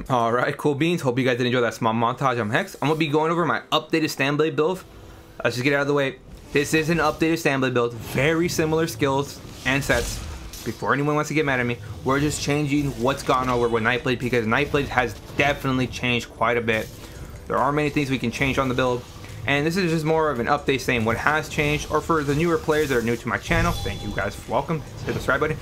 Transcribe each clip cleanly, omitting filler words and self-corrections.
Alright, cool beans. Hope you guys did enjoy that small montage. I'm Hex. I'm going to be going over my updated StamBlade build. Let's just get it out of the way. This is an updated StamBlade build. Very similar skills and sets. Before anyone wants to get mad at me, we're just changing what's gone over with Nightblade, because Nightblade has definitely changed quite a bit. There are many things we can change on the build. And this is just more of an update saying what has changed. Or for the newer players that are new to my channel, thank you guys. Welcome. Hit the subscribe button.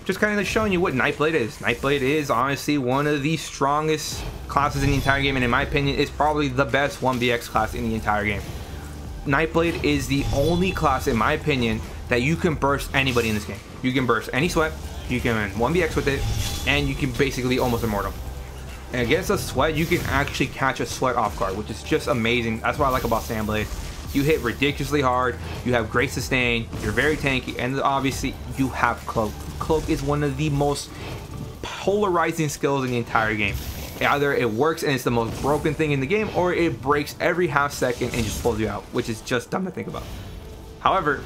Just kind of showing you what Nightblade is. Nightblade is honestly one of the strongest classes in the entire game, and in my opinion is probably the best 1vx class in the entire game. Nightblade is the only class, in my opinion, that you can burst anybody in this game. You can burst any sweat, you can 1vx with it, and you can basically be almost immortal. And against a sweat, you can actually catch a sweat off guard, which is just amazing. That's what I like about StamBlade. You hit ridiculously hard, you have great sustain, you're very tanky, and obviously you have cloak. Cloak is one of the most polarizing skills in the entire game. Either it works and it's the most broken thing in the game, or it breaks every half second and just pulls you out, which is just dumb to think about. However,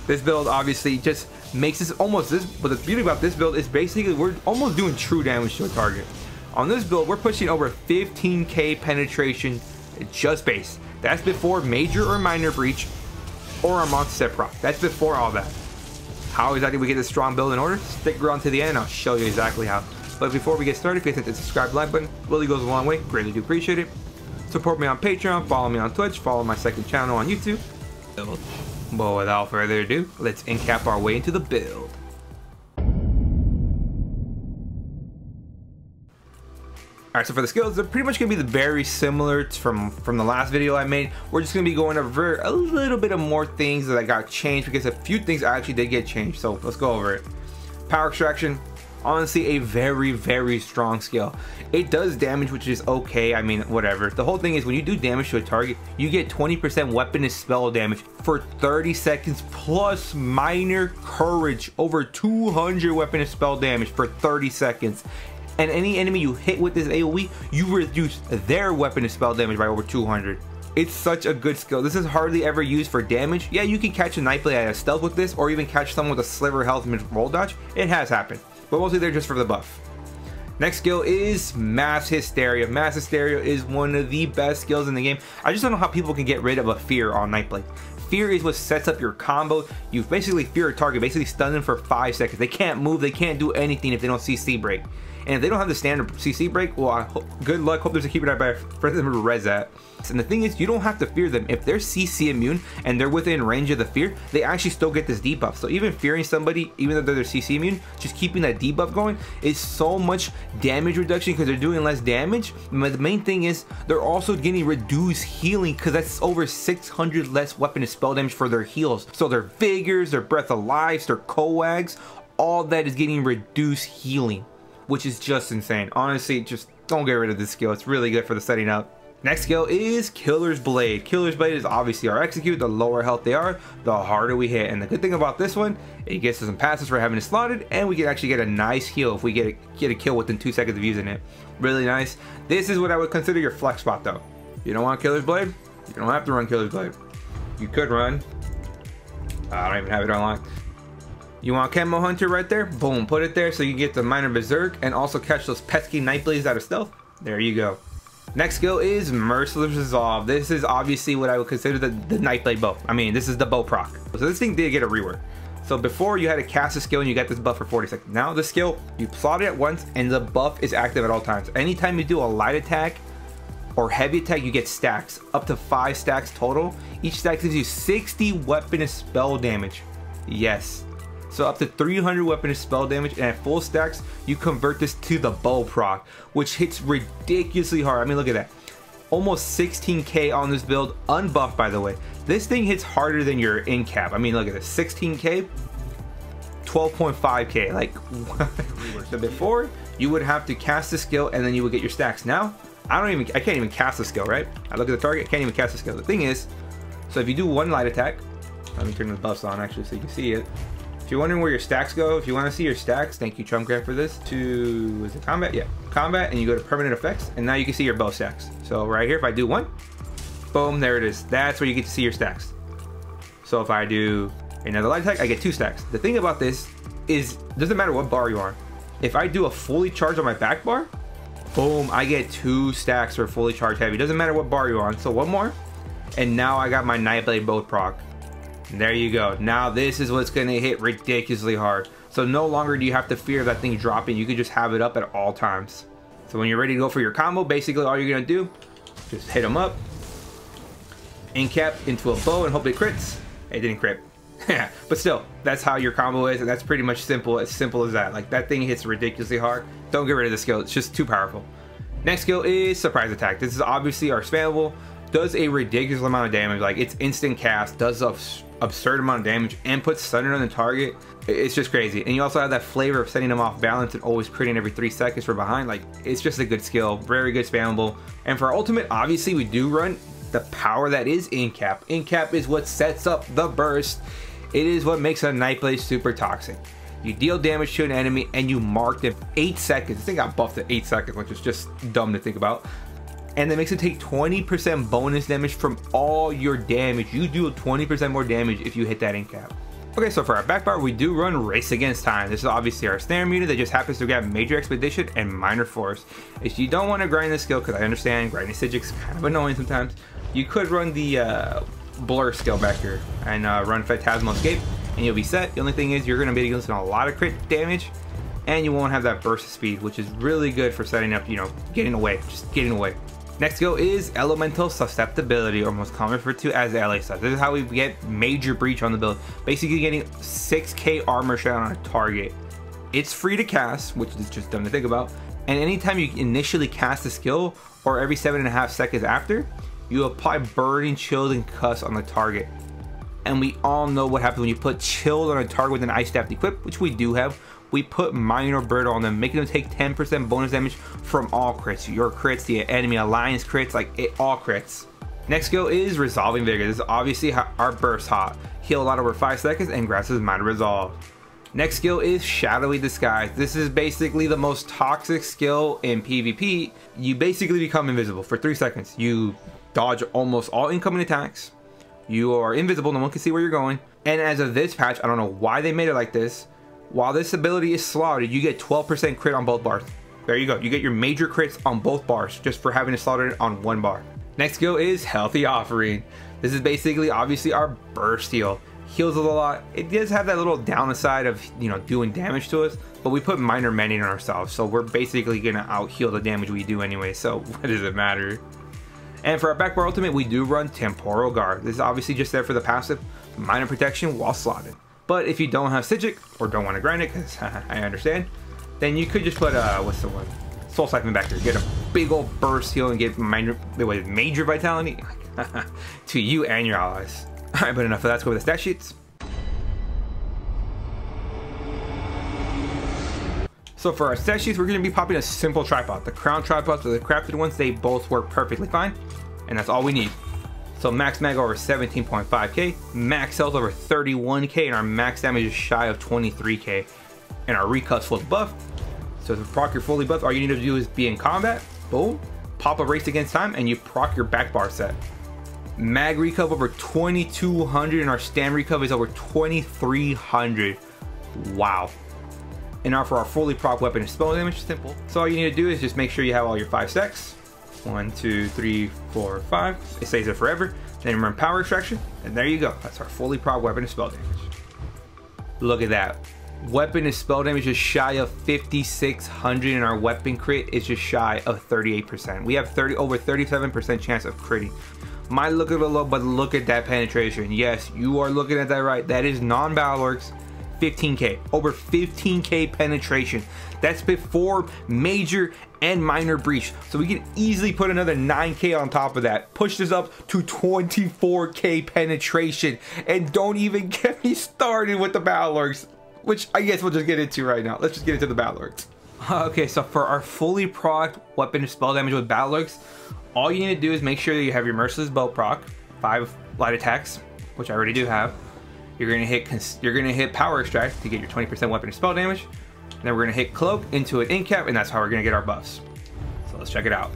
this build obviously just makes this almost this, but the beauty about this build is basically we're almost doing true damage to a target. On this build, we're pushing over 15k penetration just base. That's before major or minor breach or a monster set proc. That's before all that. How exactly we get this strong build in order? Stick around to the end, I'll show you exactly how. But before we get started, please hit the subscribe like button. Really goes a long way, greatly do appreciate it. Support me on Patreon, follow me on Twitch, follow my second channel on YouTube. But without further ado, let's incap our way into the build. Alright, so for the skills, they're pretty much going to be very similar from the last video I made. We're just going to be going over a little bit of more things that got changed, because a few things actually did get changed. So let's go over it. Power extraction, honestly a very strong skill. It does damage, which is okay, I mean whatever. The whole thing is when you do damage to a target, you get 20% weapon and spell damage for 30 seconds plus minor courage, over 200 weapon and spell damage for 30 seconds. And any enemy you hit with this AoE, you reduce their weapon and spell damage by over 200. It's such a good skill. This is hardly ever used for damage. Yeah, you can catch a Nightblade at a stealth with this, or even catch someone with a sliver health mid roll dodge. It has happened, but mostly they're just for the buff. Next skill is Mass Hysteria. Mass Hysteria is one of the best skills in the game. I just don't know how people can get rid of a fear on Nightblade. Fear is what sets up your combo. You basically fear a target, basically stun them for 5 seconds. They can't move, they can't do anything if they don't CC break. And if they don't have the standard CC break, well, good luck. Hope there's a keeper die for them to res that. And the thing is, you don't have to fear them. If they're CC immune and they're within range of the fear, they actually still get this debuff. So even fearing somebody, even though they're CC immune, just keeping that debuff going is so much damage reduction because they're doing less damage. But the main thing is they're also getting reduced healing, because that's over 600 less weapon and spell damage for their heals. So their vigors, their breath of life, their coags, all that is getting reduced healing, which is just insane. Honestly, just don't get rid of this skill. It's really good for the setting up. Next skill is Killer's Blade. Killer's Blade is obviously our execute. The lower health they are, the harder we hit. And the good thing about this one, it gets us some passes for having it slotted, and we can actually get a nice heal if we get a kill within 2 seconds of using it. Really nice. This is what I would consider your flex spot though. You don't want Killer's Blade? You don't have to run Killer's Blade. You could run. I don't even have it unlocked. You want Camo Hunter right there? Boom, put it there so you get the minor berserk and also catch those pesky Nightblades out of stealth. There you go. Next skill is Merciless Resolve. This is obviously what I would consider the Nightblade bow. I mean, this is the bow proc. So this thing did get a rework. So before you had to cast a skill and you got this buff for 40 seconds. Now the skill, you slot it at once and the buff is active at all times. Anytime you do a light attack or heavy attack, you get stacks, up to 5 stacks total. Each stack gives you 60 weapon and spell damage. Yes. So up to 300 weapon and spell damage, and at full stacks, you convert this to the bow proc, which hits ridiculously hard. I mean, look at that. Almost 16k on this build, unbuffed by the way. This thing hits harder than your Incap. I mean, look at this, 16k, 12.5k. Like, so before, you would have to cast the skill and then you would get your stacks. Now, I can't even cast the skill, right? I look at the target, I can't even cast the skill. The thing is, so if you do one light attack, let me turn the buffs on actually so you can see it. If you're wondering where your stacks go, if you want to see your stacks, thank you Trumpcraft for this, to, is it combat? Yeah, combat, and you go to permanent effects, and now you can see your bow stacks. So right here, if I do one, boom, there it is. That's where you get to see your stacks. So if I do another light attack, I get 2 stacks. The thing about this is, it doesn't matter what bar you are. If I do a fully charge on my back bar, Boom, I get 2 stacks for fully charged heavy. Doesn't matter what bar you're on. So one more, and now I got my Nightblade both proc. And there you go. Now this is what's gonna hit ridiculously hard. So no longer do you have to fear that thing dropping. You can just have it up at all times. So when you're ready to go for your combo, basically all you're gonna do, just hit them up, Incap into a bow and hope it crits. It didn't crit. But still, that's how your combo is, and that's pretty much simple as that. Like, that thing hits ridiculously hard. Don't get rid of the skill, it's just too powerful. Next skill is surprise attack. This is obviously our spammable, does a ridiculous amount of damage. Like, it's instant cast, does a absurd amount of damage, and puts stun on the target. It's just crazy. And you also have that flavor of setting them off balance and always critting every 3 seconds from behind. Like, it's just a good skill, very good spammable. And for our ultimate, obviously we do run the power that is Incap. Incap is what sets up the burst. It is what makes a Nightblade super toxic. You deal damage to an enemy and you mark them 8 seconds. This thing got buffed to 8 seconds, which is just dumb to think about. And that makes it take 20% bonus damage from all your damage. You do 20% more damage if you hit that Incap. Okay, so for our back bar, we do run Race Against Time. This is obviously our standard unit that just happens to grab Major Expedition and Minor Force. If you don't want to grind this skill, because I understand grinding Sigic's kind of annoying sometimes, you could run the Blur skill back here and run Phantasmal Escape, and you'll be set. The only thing is you're going to be dealing a lot of crit damage, and you won't have that burst speed, which is really good for setting up, you know, getting away, just getting away. Next skill is Elemental Susceptibility, or most commonly referred to as LA Sus. This is how we get Major Breach on the build. Basically getting 6k armor shot on a target. It's free to cast, which is just dumb to think about. And anytime you initially cast a skill, or every 7.5 seconds after, you apply Burning Chill and Cuss on the target. And we all know what happens when you put Chilled on a target with an Ice Staff equipped, which we do have. We put Minor Bird on them, making them take 10% bonus damage from all crits. Your crits, the enemy alliance crits, like it all crits. Next skill is Resolving Vigor. This is obviously our burst hot. Heal a lot over 5 seconds and grasps Minor Resolve. Next skill is Shadowy Disguise. This is basically the most toxic skill in PvP. You basically become invisible for 3 seconds. You dodge almost all incoming attacks. You are invisible, no one can see where you're going. And as of this patch, I don't know why they made it like this. While this ability is slaughtered, you get 12% crit on both bars. There you go. You get your major crits on both bars just for having to slaughter it on 1 bar. Next skill is Healthy Offering. This is basically obviously our burst heal. Heals a lot. It does have that little downside of, you know, doing damage to us, but we put Minor Mending on ourselves, so we're basically gonna out heal the damage we do anyway, so what does it matter? And for our back bar ultimate, we do run Temporal Guard. This is obviously just there for the passive minor protection while slotted. But if you don't have Sigic or don't want to grind it, because I understand, then you could just put what's the one? Soul Siphon back here. Get a big old burst heal and get major vitality to you and your allies. Alright, but enough of that. Let's go with the stat sheets. So for our stat sheets, we're going to be popping a simple tripod. The crown tripods or the crafted ones, they both work perfectly fine, and that's all we need. So max mag over 17.5k, max health over 31k, and our max damage is shy of 23k, and our recut's fully buffed. So to proc your fully buffed, all you need to do is be in combat, boom, pop a Race Against Time, and you proc your back bar set. Mag recup over 2200, and our stand recup is over 2300. Wow. And now for our fully proc weapon and spell damage, simple. So all you need to do is just make sure you have all your 5 stacks. 1, 2, 3, 4, 5. It stays there forever. Then run Power Extraction, and there you go. That's our fully proc weapon and spell damage. Look at that. Weapon and spell damage is shy of 5600, and our weapon crit is just shy of 38%. We have over 37% chance of critting. Might look a little low, but look at that penetration. Yes, you are looking at that right. That is non-Battleworks. 15k, over 15k penetration. That's before major and minor breach, so we can easily put another 9k on top of that, push this up to 24k penetration. And don't even get me started with the Battleworks, which I guess we'll just get into right now. Let's just get into the Battleworks. Okay, so for our fully proc weapon and spell damage with Battleworks, all you need to do is make sure that you have your Merciless Bow proc, 5 light attacks, which I already do have. You're gonna hit Power Extract to get your 20% weapon and spell damage. And then we're gonna hit Cloak into an Incap, and that's how we're gonna get our buffs. So let's check it out.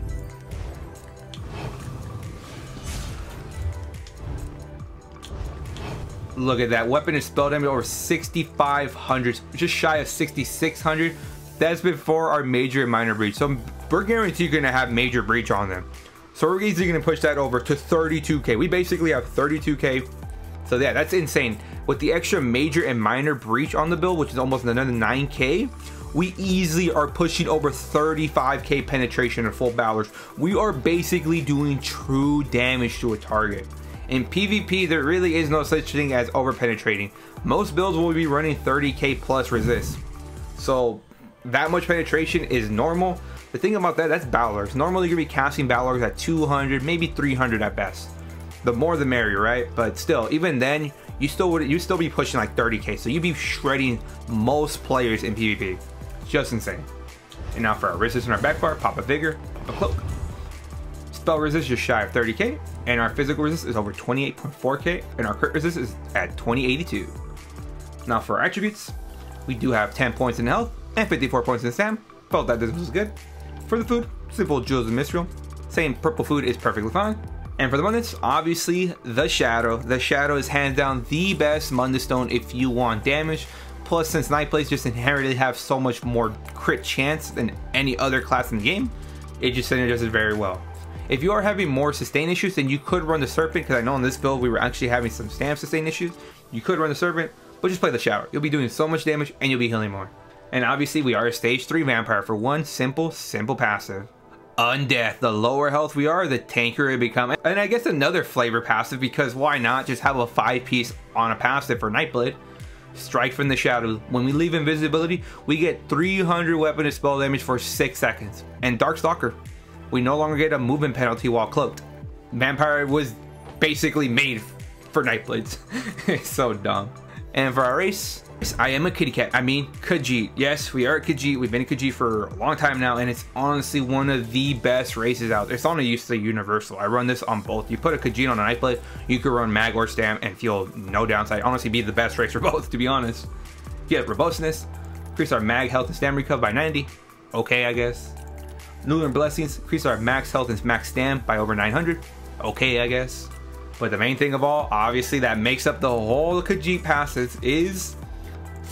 Look at that, weapon and spell damage over 6,500, just shy of 6,600. That's before our major and minor breach. So we're guaranteed gonna have major breach on them. So we're easily gonna push that over to 32k. We basically have 32k. So yeah, that's insane. With the extra major and minor breach on the build, which is almost another 9k, we easily are pushing over 35k penetration in full balors. We are basically doing true damage to a target. In PvP, there really is no such thing as over penetrating. Most builds will be running 30k plus resist. So that much penetration is normal. The thing about that, that's balors. Normally you're gonna be casting balors at 200, maybe 300 at best. The more the merrier, right? But still, even then, you still be pushing like 30k. So you'd be shredding most players in PvP. Just insane. And now for our resist in our back bar, pop a vigor, pop a cloak. Spell resist just shy of 30k, and our physical resist is over 28.4k, and our crit resist is at 2082. Now for our attributes, we do have 10 points in health and 54 points in stam. Felt that this was good. For the food, simple jewels and mithril. Saying purple food is perfectly fine. And for the Mundus, obviously the Shadow. The Shadow is hands down the best Mundus stone if you want damage. Plus, since Nightblades just inherently have so much more crit chance than any other class in the game, it just synergizes very well. If you are having more sustain issues, then you could run the Serpent, because I know in this build we were actually having some stam sustain issues. You could run the Serpent, but just play the Shadow. You'll be doing so much damage and you'll be healing more. And obviously we are a stage 3 vampire for one simple passive. Undeath. The lower health we are, the tankier we become. And I guess another flavor passive, because why not just have a 5-piece on a passive for Nightblade. Strike from the Shadow. When we leave invisibility, we get 300 weapon and spell damage for 6 seconds. And Darkstalker, we no longer get a movement penalty while cloaked. Vampire was basically made for Nightblades. It's so dumb. And for our race, I am a kitty cat. I mean, Khajiit. Yes, we are a Khajiit. We've been a Khajiit for a long time now, and it's honestly one of the best races out there. It's on a use to universal. I run this on both. You put a Khajiit on a Nightblade, you could run mag or stam and feel no downside. Honestly, be the best race for both, to be honest. You get robustness, increase our mag health and stam recover by 90. Okay, I guess. Lunar Blessings, increase our max health and max stam by over 900. Okay, I guess. But the main thing of all, obviously, that makes up the whole Khajiit passes is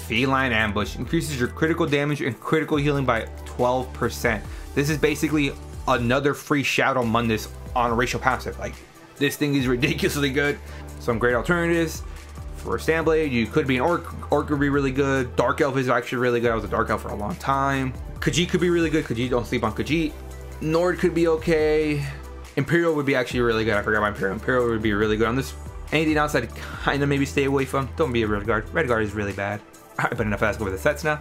Feline Ambush. Increases your critical damage and critical healing by 12%. This is basically another free Shadow Mundus on a racial passive. Like, this thing is ridiculously good. Some great alternatives. For StamBlade, you could be an Orc. Orc would be really good. Dark Elf is actually really good. I was a Dark Elf for a long time. Khajiit could be really good. Khajiit, don't sleep on Khajiit. Nord could be okay. Imperial would be actually really good. I forgot my Imperial. Imperial would be really good on this. Anything else I'd kind of maybe stay away from. Don't be a Red Guard. Red Guard is really bad. Alright, but enough of that. Let's go over the sets now.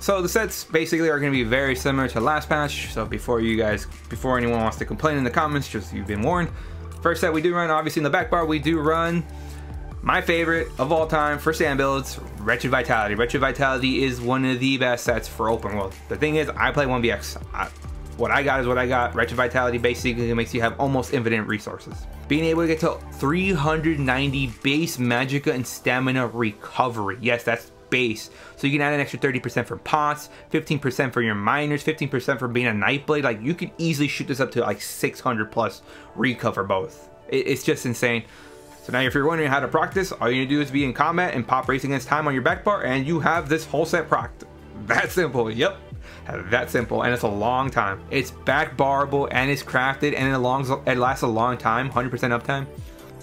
So the sets basically are going to be very similar to last patch. So before anyone wants to complain in the comments, just you've been warned. First set we do run, obviously in the back bar, we do run my favorite of all time for stam builds, Wretched Vitality. Wretched Vitality is one of the best sets for open world. The thing is, I play 1vx. What I got is what I got. Wretched Vitality basically makes you have almost infinite resources. Being able to get to 390 base magicka and stamina recovery. Yes, that's base. So you can add an extra 30% for pots, 15% for your miners, 15% for being a Nightblade. Like, you could easily shoot this up to like 600 plus recover both. It's just insane. So now if you're wondering how to practice, all you need to do is be in combat and pop race against time on your back bar, and you have this whole set procced. That simple. Yep. That simple, and it's a long time. It's back barable and it's crafted and it lasts a long time, 100% uptime.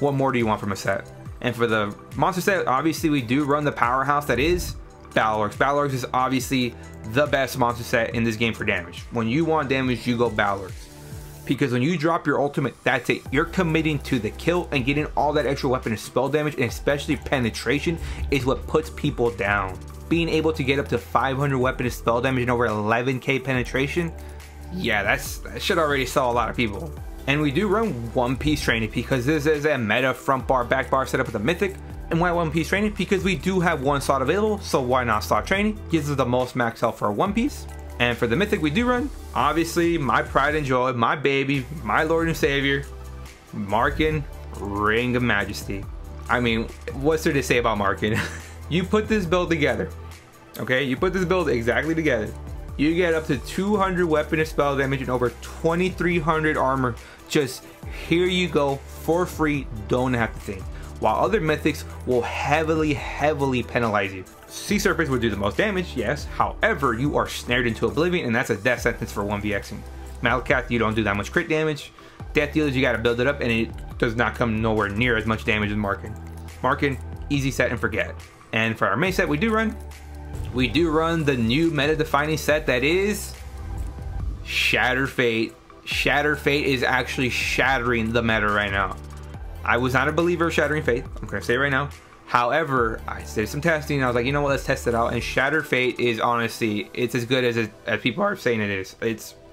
What more do you want from a set? And for the monster set, obviously we do run the powerhouse that is Balorgs. Balorgs is obviously the best monster set in this game for damage. When you want damage, you go Balorgs. Because when you drop your ultimate, that's it. You're committing to the kill, and getting all that extra weapon and spell damage, and especially penetration, is what puts people down. Being able to get up to 500 weapon and spell damage and over 11k penetration, yeah, that should already sell a lot of people. And we do run one piece training because this is a meta front bar back bar setup with a mythic. And why one piece training? Because we do have one slot available, so why not slot training? Gives us the most max health for a one piece. And for the mythic we do run, obviously my pride and joy, my baby, my Lord and Savior, Markin, Ring of Majesty. I mean, what's there to say about Markin? You put this build together, okay? You put this build exactly together. You get up to 200 weapon and spell damage and over 2300 armor. Just here you go for free, don't have to think. while other mythics will heavily penalize you. Sea Serpents would do the most damage, yes, however, you are snared into oblivion and that's a death sentence for 1vxing. Malakath, you don't do that much crit damage. Death dealers, you gotta build it up and it does not come nowhere near as much damage as Markin. Markin, easy set and forget. And for our main set we do run the new meta defining set that is Shatter Fate. Shatter Fate is actually shattering the meta right now. I was not a believer of Shattering Fate, I'm gonna say it right now. However, I did some testing and I was like, you know what, let's test it out. And Shatter Fate is honestly, it's as good as people are saying it is.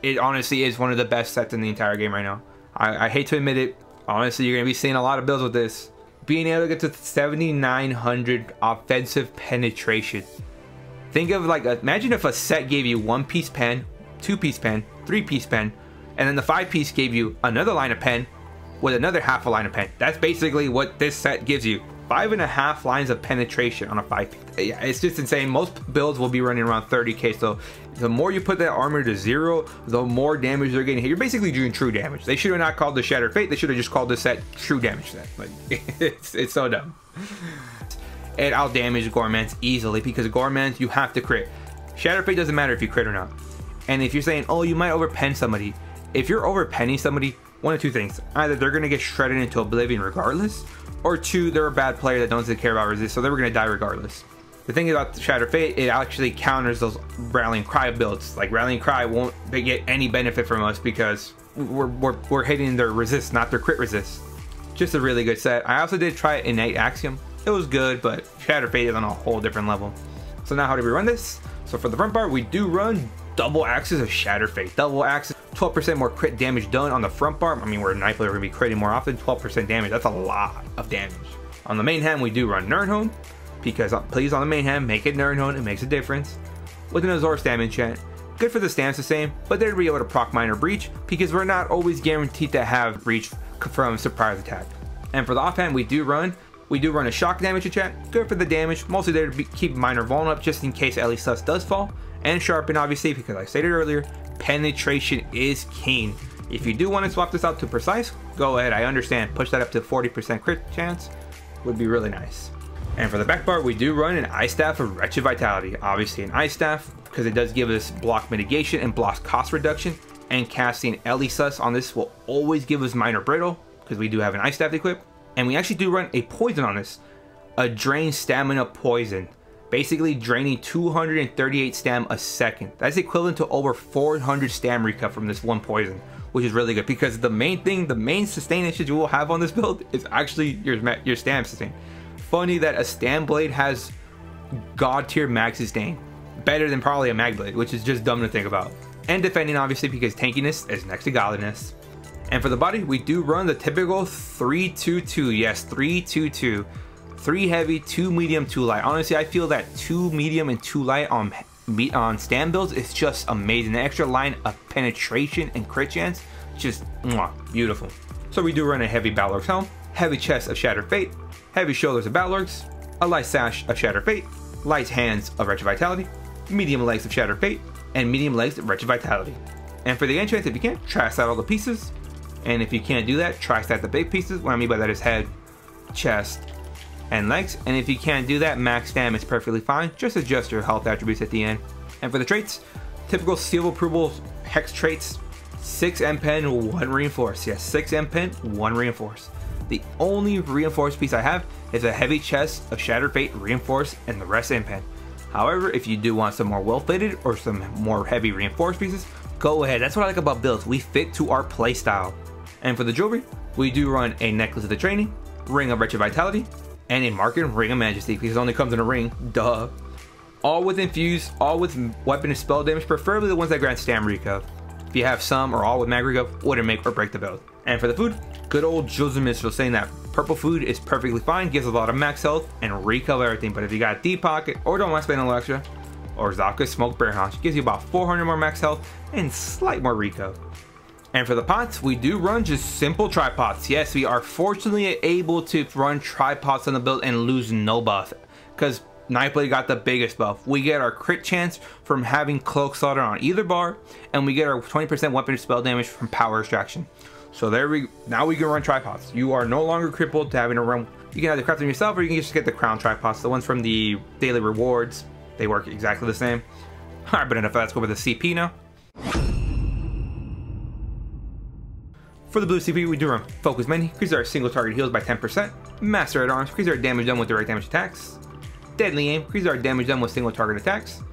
It honestly is one of the best sets in the entire game right now. I hate to admit it, honestly, you're gonna be seeing a lot of builds with this. Being able to get to 7,900 offensive penetration. Think of like, imagine if a set gave you 1-piece pen, 2-piece pen, 3-piece pen, and then the 5-piece gave you another line of pen with another half a line of pen. That's basically what this set gives you. 5.5 lines of penetration on a 5-piece. Yeah, it's just insane. Most builds will be running around 30k, so the more you put that armor to 0, the more damage they're getting hit. You're basically doing true damage. They should have not called the Shatter Fate, they should have just called this set true damage set. Like, it's so dumb. It out damage Gormans easily because Gormans you have to crit. Shatter Fate doesn't matter if you crit or not. And if you're saying, oh, you might overpen somebody, if you're overpenning somebody, one of two things: either they're gonna get shredded into oblivion regardless, or two, they're a bad player that doesn't care about resist, so they were gonna die regardless. The thing about the Shatter Fate, it actually counters those Rallying Cry builds. Like Rallying Cry won't get any benefit from us because we're hitting their resist, not their crit resist. Just a really good set. I also did try Innate Axiom. It was good, but Shatter Fate is on a whole different level. So now how do we run this? So for the front bar, we do run double axes of Shatter Fate. Double axes, 12% more crit damage done on the front bar. I mean, we're a Nightblade, we're gonna be critting more often. 12% damage, that's a lot of damage. On the main hand, we do run Nirnhone, because please, on the main hand, make it Nirnhone, it makes a difference. With an Azor Stam enchant, good for the stance the same, but they'd be able to proc Minor Breach, because we're not always guaranteed to have Breach from surprise attack. And for the offhand, we do run a shock damage enchant, good for the damage, mostly there to keep Minor Vuln up just in case Ellie Sus does fall. And sharpen, obviously, because I stated earlier, penetration is king. If you do want to swap this out to precise, go ahead, I understand. Push that up to 40% crit chance, would be really nice. And for the back bar, we do run an Ice Staff of Wretched Vitality. Obviously an Ice Staff, because it does give us block mitigation and block cost reduction. And casting Ellie Sus on this will always give us Minor Brittle, because we do have an Ice Staff equipped. And we actually do run a poison on this, a Drain Stamina Poison. Basically draining 238 stam a second. That's equivalent to over 400 stam recap from this one poison, which is really good because the main sustain issue you will have on this build is actually your stam sustain. Funny that a StamBlade has god tier mag sustain, better than probably a Magblade, which is just dumb to think about. And defending, obviously, because Tankiness is next to godliness. And for the body, we do run the typical 3-2-2. Yes, 3-2-2. 3 heavy, 2 medium, 2 light. Honestly, I feel that 2 medium and 2 light on stam builds is just amazing. The extra line of penetration and crit chance, just beautiful. So we do run a heavy Balorg's Helm, heavy chest of Shatter Fate, heavy shoulders of Balorg's, a light sash of Shatter Fate, light hands of Wretched Vitality, medium legs of Shatter Fate, and medium legs of Wretched Vitality. And for the enchant, if you can, try stack all the pieces. And if you can't do that, try stack the big pieces. What I mean by that is head, chest, and legs. And if you can't do that, max stam is perfectly fine. Just adjust your health attributes at the end. And for the traits, typical Seal of Approval hex traits: 6 M-Pen, 1 Reinforce. Yes, 6 M-Pen, 1 Reinforce. The only reinforced piece I have is a heavy chest of Shatter Fate Reinforce and the rest M-Pen. However, if you do want some more well-fitted or some more heavy reinforced pieces, go ahead. That's what I like about builds. We fit to our playstyle. And for the jewelry, we do run a Necklace of the Training, Ring of Wretched Vitality, and a Markin Ring of Majesty, because it only comes in a ring, duh. All with infuse, all with weapon and spell damage, preferably the ones that grant stam recov. If you have some or all with mag recov, wouldn't make or break the build. And for the food, good old Joseph Mitchell saying that purple food is perfectly fine, gives a lot of max health and recov everything. But if you got deep pocket or don't want to spend a little extra, or Zaka Smoke Bear Haunch gives you about 400 more max health and slight more recov. And for the pots, we do run just simple tripods. Yes, we are fortunately able to run tripods on the build and lose no buff, because Nightblade got the biggest buff. We get our crit chance from having Cloak Slaughter on either bar, and we get our 20% weapon spell damage from Power Extraction. So now we can run tripods. You are no longer crippled to having to run You can either craft them yourself, or you can just get the crown tripods. The ones from the daily rewards, they work exactly the same. Alright, but enough of that. Let's go with the CP now. For the blue CP, we do run Focus Many, increase our single target heals by 10%, Master at Arms, increase our damage done with direct damage attacks, Deadly Aim, increase our damage done with single target attacks,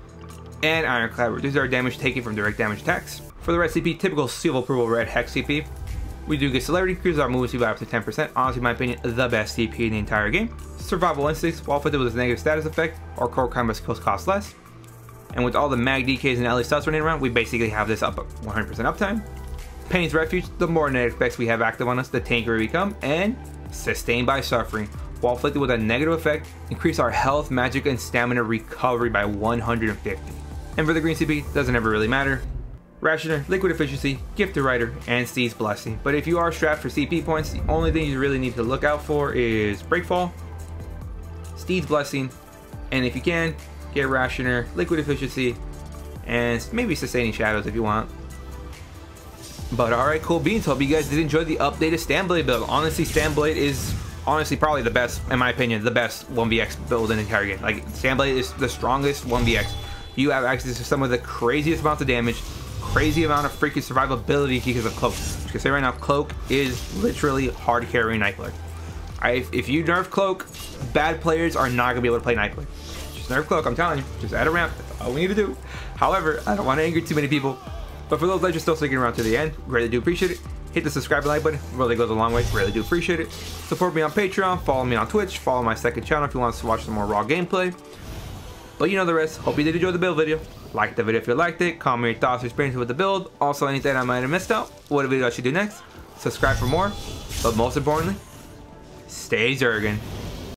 and Ironclad, reduce our damage taken from direct damage attacks. For the red CP, typical seal of approval red Hex CP, we do get Celerity, increase our movement speed by up to 10%, honestly in my opinion, the best CP in the entire game. Survival Instincts, while afflicted with a negative status effect, our core combat skills cost less, and with all the mag DKs and LA stuffs running around, we basically have this up 100% uptime. Pain's Refuge, the more negative effects we have active on us, the tankier we become, and Sustained by Suffering. While afflicted with a negative effect, increase our health, magic, and stamina recovery by 150. And for the green CP, doesn't ever really matter. Rationer, Liquid Efficiency, Gifted Rider, and Steed's Blessing. But if you are strapped for CP points, the only thing you really need to look out for is Breakfall, Steed's Blessing, and if you can, get Rationer, Liquid Efficiency, and maybe Sustaining Shadows if you want. But alright, cool beans. Hope you guys did enjoy the updated StamBlade build. Honestly, StamBlade is probably the best, in my opinion, the best 1vx build in the entire game. Like, StamBlade is the strongest 1vx. You have access to some of the craziest amounts of damage, crazy amount of freaking survivability because of Cloak. I can say right now, Cloak is literally hard carrying Nightblade. If you nerf Cloak, bad players are not going to be able to play Nightblade. Just nerf Cloak, I'm telling you. Just add a ramp. That's all we need to do. However, I don't want to anger too many people. But for those that are still sticking around to the end, really do appreciate it. Hit the subscribe and like button, really goes a long way, really do appreciate it. Support me on Patreon, follow me on Twitch, follow my second channel if you want to watch some more raw gameplay. But you know the rest. Hope you did enjoy the build video. Like the video if you liked it, comment your thoughts or experiences with the build. Also anything I might have missed out, what video I should do next. Subscribe for more, but most importantly, stay Zerged.